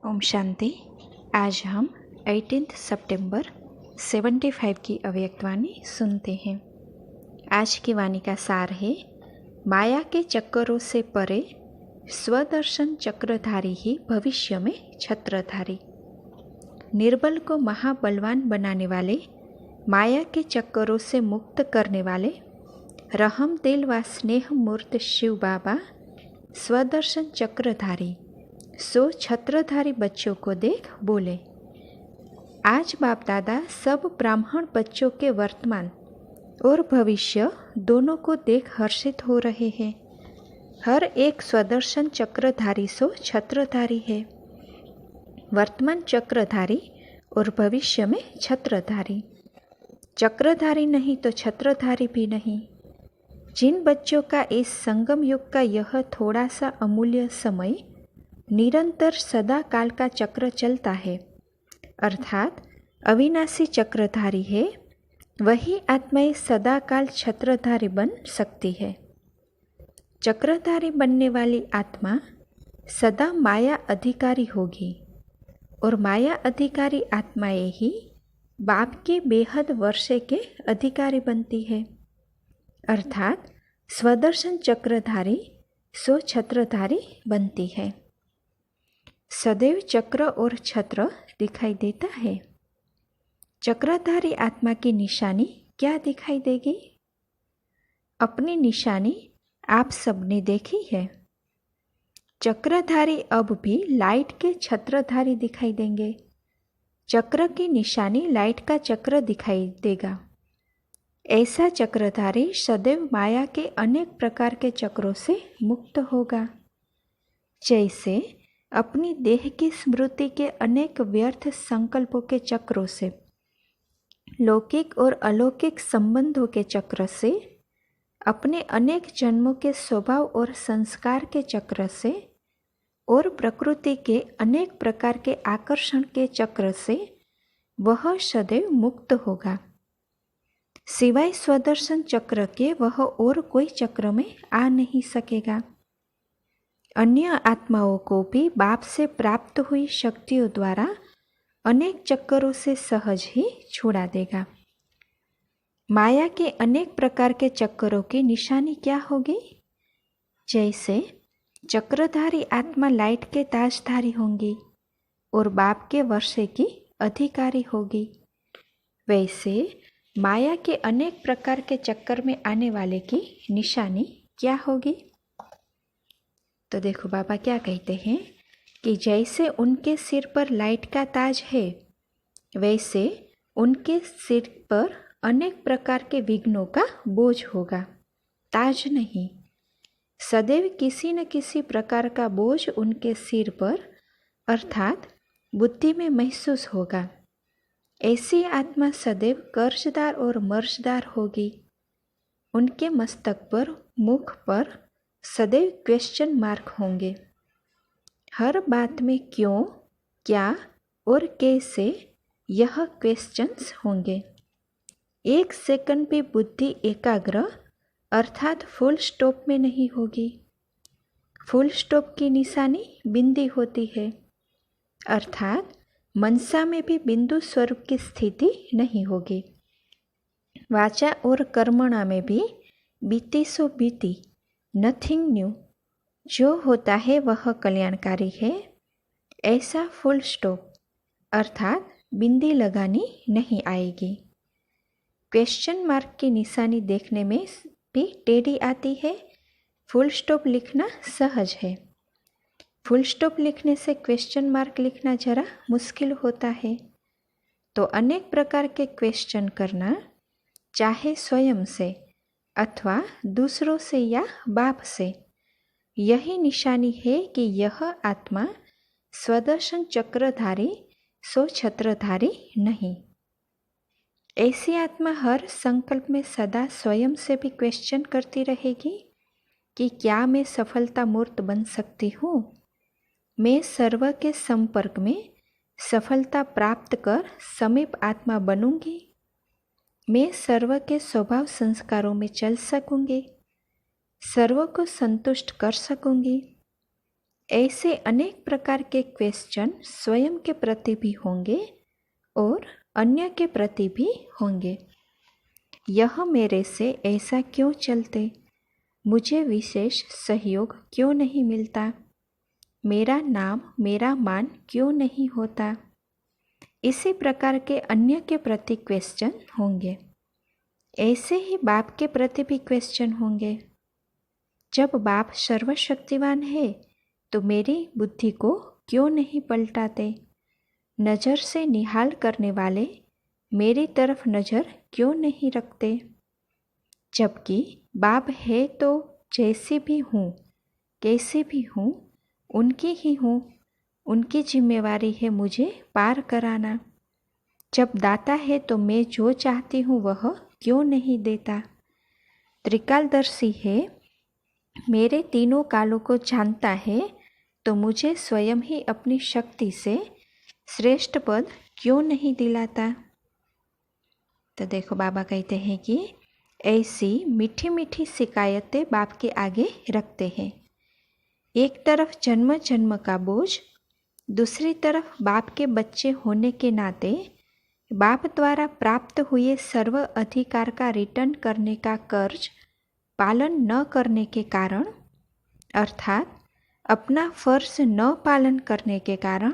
ओम शांति। आज हम 18 सितंबर 75 की अव्यक्त वाणी सुनते हैं। आज की वाणी का सार है, माया के चक्करों से परे स्वदर्शन चक्रधारी ही भविष्य में छत्रधारी। निर्बल को महाबलवान बनाने वाले, माया के चक्करों से मुक्त करने वाले, रहम दिल व स्नेह मूर्त शिव बाबा स्वदर्शन चक्रधारी सो छत्रधारी बच्चों को देख बोले। आज बाप दादा सब ब्राह्मण बच्चों के वर्तमान और भविष्य दोनों को देख हर्षित हो रहे हैं। हर एक स्वदर्शन चक्रधारी सो छत्रधारी है, वर्तमान चक्रधारी और भविष्य में छत्रधारी। चक्रधारी नहीं तो छत्रधारी भी नहीं। जिन बच्चों का इस संगम युग का यह थोड़ा सा अमूल्य समय निरंतर सदा काल का चक्र चलता है, अर्थात अविनाशी चक्रधारी है, वही आत्माएं सदा काल छत्रधारी बन सकती है। चक्रधारी बनने वाली आत्मा सदा माया अधिकारी होगी और माया अधिकारी आत्माएं ही बाप के बेहद वर्षे के अधिकारी बनती है, अर्थात स्वदर्शन चक्रधारी सो छत्रधारी बनती है। सदैव चक्र और छत्र दिखाई देता है। चक्रधारी आत्मा की निशानी क्या दिखाई देगी? अपनी निशानी आप सबने देखी है। चक्रधारी अब भी लाइट के छत्रधारी दिखाई देंगे। चक्र की निशानी लाइट का चक्र दिखाई देगा। ऐसा चक्रधारी सदैव माया के अनेक प्रकार के चक्रों से मुक्त होगा। जैसे अपनी देह की स्मृति के अनेक व्यर्थ संकल्पों के चक्रों से, लौकिक और अलौकिक संबंधों के चक्र से, अपने अनेक जन्मों के स्वभाव और संस्कार के चक्र से और प्रकृति के अनेक प्रकार के आकर्षण के चक्र से वह सदैव मुक्त होगा। सिवाय स्वदर्शन चक्र के वह और कोई चक्र में आ नहीं सकेगा। अन्य आत्माओं को भी बाप से प्राप्त हुई शक्तियों द्वारा अनेक चक्करों से सहज ही छुड़ा देगा। माया के अनेक प्रकार के चक्करों की निशानी क्या होगी? जैसे चक्रधारी आत्मा लाइट के ताजधारी होंगी और बाप के वर्षे की अधिकारी होगी, वैसे माया के अनेक प्रकार के चक्कर में आने वाले की निशानी क्या होगी? तो देखो बाबा क्या कहते हैं कि जैसे उनके सिर पर लाइट का ताज है, वैसे उनके सिर पर अनेक प्रकार के विघ्नों का बोझ होगा, ताज नहीं। सदैव किसी न किसी प्रकार का बोझ उनके सिर पर अर्थात बुद्धि में महसूस होगा। ऐसी आत्मा सदैव कर्जदार और मर्जदार होगी। उनके मस्तक पर, मुख पर सदैव क्वेश्चन मार्क होंगे। हर बात में क्यों, क्या और कैसे यह क्वेश्चंस होंगे। एक सेकंड भी बुद्धि एकाग्र अर्थात फुल स्टॉप में नहीं होगी। फुल स्टॉप की निशानी बिंदी होती है, अर्थात मनसा में भी बिंदु स्वरूप की स्थिति नहीं होगी। वाचा और कर्मणा में भी बीती सो बीती, नथिंग न्यू, जो होता है वह कल्याणकारी है, ऐसा फुल स्टॉप अर्थात बिंदी लगानी नहीं आएगी। क्वेश्चन मार्क की निशानी देखने में भी टेढ़ी आती है। फुल स्टॉप लिखना सहज है। फुल स्टॉप लिखने से क्वेश्चन मार्क लिखना जरा मुश्किल होता है। तो अनेक प्रकार के क्वेश्चन करना, चाहे स्वयं से अथवा दूसरों से या बाप से, यही निशानी है कि यह आत्मा स्वदर्शन चक्रधारी सो छत्रधारी नहीं। ऐसी आत्मा हर संकल्प में सदा स्वयं से भी क्वेश्चन करती रहेगी कि क्या मैं सफलता मूर्त बन सकती हूँ? मैं सर्व के संपर्क में सफलता प्राप्त कर समीप आत्मा बनूंगी? मैं सर्व के स्वभाव संस्कारों में चल सकूंगी? सर्व को संतुष्ट कर सकूंगी? ऐसे अनेक प्रकार के क्वेश्चन स्वयं के प्रति भी होंगे और अन्य के प्रति भी होंगे। यह मेरे से ऐसा क्यों चलते? मुझे विशेष सहयोग क्यों नहीं मिलता? मेरा नाम, मेरा मान क्यों नहीं होता? इसी प्रकार के अन्य के प्रति क्वेश्चन होंगे। ऐसे ही बाप के प्रति भी क्वेश्चन होंगे। जब बाप सर्वशक्तिवान है तो मेरी बुद्धि को क्यों नहीं पलटाते? नज़र से निहाल करने वाले मेरी तरफ नज़र क्यों नहीं रखते? जबकि बाप है तो जैसी भी हूँ, कैसी भी हूँ, उनकी ही हूँ। उनकी जिम्मेवारी है मुझे पार कराना। जब दाता है तो मैं जो चाहती हूँ वह क्यों नहीं देता? त्रिकालदर्शी है, मेरे तीनों कालों को जानता है, तो मुझे स्वयं ही अपनी शक्ति से श्रेष्ठ पद क्यों नहीं दिलाता? तो देखो बाबा कहते हैं कि ऐसी मीठी मीठी शिकायतें बाप के आगे रखते हैं। एक तरफ जन्म जन्म का बोझ, दूसरी तरफ बाप के बच्चे होने के नाते बाप द्वारा प्राप्त हुए सर्व अधिकार का रिटर्न करने का कर्ज पालन न करने के कारण, अर्थात अपना फर्ज न पालन करने के कारण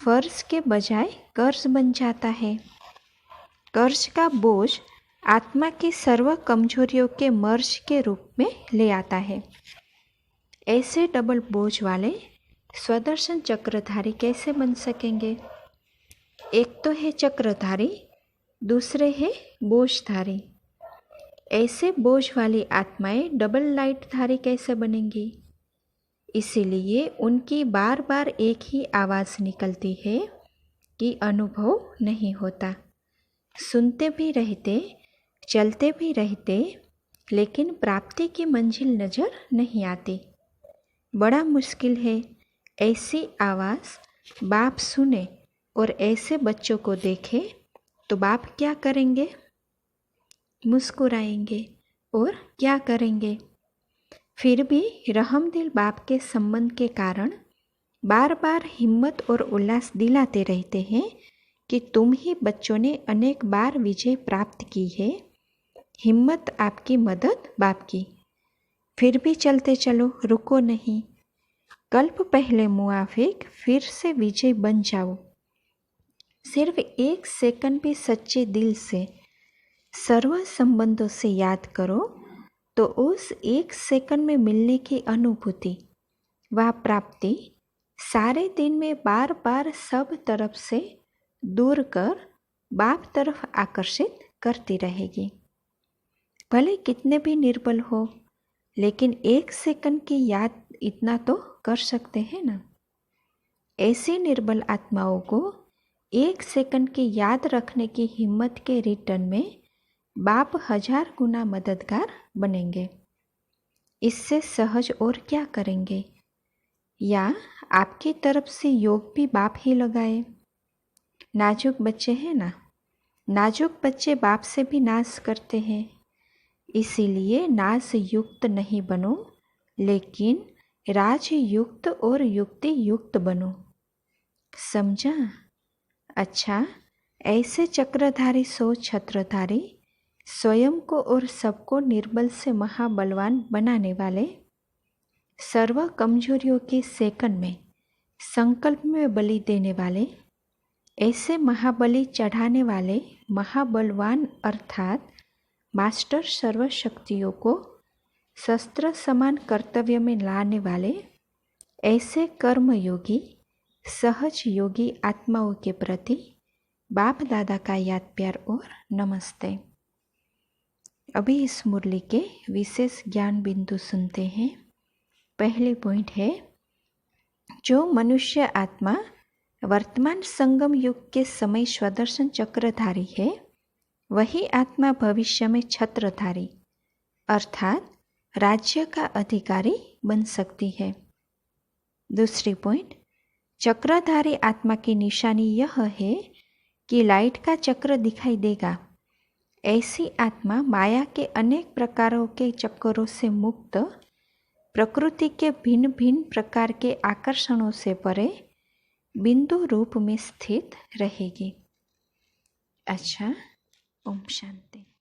फर्ज के बजाय कर्ज बन जाता है। कर्ज का बोझ आत्मा की सर्व कमजोरियों के मर्ज के रूप में ले आता है। ऐसे डबल बोझ वाले स्वदर्शन चक्रधारी कैसे बन सकेंगे? एक तो है चक्रधारी, दूसरे है बोझधारी। ऐसे बोझ वाली आत्माएं डबल लाइटधारी कैसे बनेंगी? इसीलिए उनकी बार बार एक ही आवाज़ निकलती है कि अनुभव नहीं होता। सुनते भी रहते, चलते भी रहते, लेकिन प्राप्ति की मंजिल नज़र नहीं आती। बड़ा मुश्किल है। ऐसी आवाज़ बाप सुने और ऐसे बच्चों को देखे तो बाप क्या करेंगे? मुस्कुराएंगे और क्या करेंगे? फिर भी रहमदिल बाप के संबंध के कारण बार बार हिम्मत और उल्लास दिलाते रहते हैं कि तुम ही बच्चों ने अनेक बार विजय प्राप्त की है। हिम्मत आपकी, मदद बाप की। फिर भी चलते चलो, रुको नहीं। कल्प पहले मुआफिक, फिर से विजय बन जाओ। सिर्फ 1 सेकंड भी सच्चे दिल से सर्व संबंधों से याद करो तो उस 1 सेकंड में मिलने की अनुभूति व प्राप्ति सारे दिन में बार बार सब तरफ से दूर कर बाप तरफ आकर्षित करती रहेगी। भले कितने भी निर्बल हो, लेकिन 1 सेकंड की याद इतना तो कर सकते हैं ना। ऐसी निर्बल आत्माओं को 1 सेकंड की याद रखने की हिम्मत के रिटर्न में बाप 1000 गुना मददगार बनेंगे। इससे सहज और क्या करेंगे? या आपकी तरफ से योग भी बाप ही लगाए। नाजुक बच्चे हैं ना, नाजुक बच्चे बाप से भी नाज करते हैं। इसीलिए नाज युक्त नहीं बनो, लेकिन राज युक्त और युक्ति युक्त बनो। समझा? अच्छा, ऐसे चक्रधारी सो छत्रधारी स्वयं को और सबको निर्बल से महाबलवान बनाने वाले, सर्व कमजोरियों के सेकंड में संकल्प में बलि देने वाले, ऐसे महाबली चढ़ाने वाले महाबलवान अर्थात मास्टर सर्व शक्तियों को शस्त्र समान कर्तव्य में लाने वाले, ऐसे कर्मयोगी सहज योगी आत्माओं के प्रति बाप दादा का याद प्यार और नमस्ते। अभी इस मुरली के विशेष ज्ञान बिंदु सुनते हैं। पहले पॉइंट है, जो मनुष्य आत्मा वर्तमान संगम युग के समय स्वदर्शन चक्रधारी है, वही आत्मा भविष्य में छत्रधारी अर्थात राज्य का अधिकारी बन सकती है। दूसरी पॉइंट, चक्रधारी आत्मा की निशानी यह है कि लाइट का चक्र दिखाई देगा। ऐसी आत्मा माया के अनेक प्रकारों के चक्करों से मुक्त, प्रकृति के भिन्न भिन्न प्रकार के आकर्षणों से परे बिंदु रूप में स्थित रहेगी। अच्छा, ओम शांति।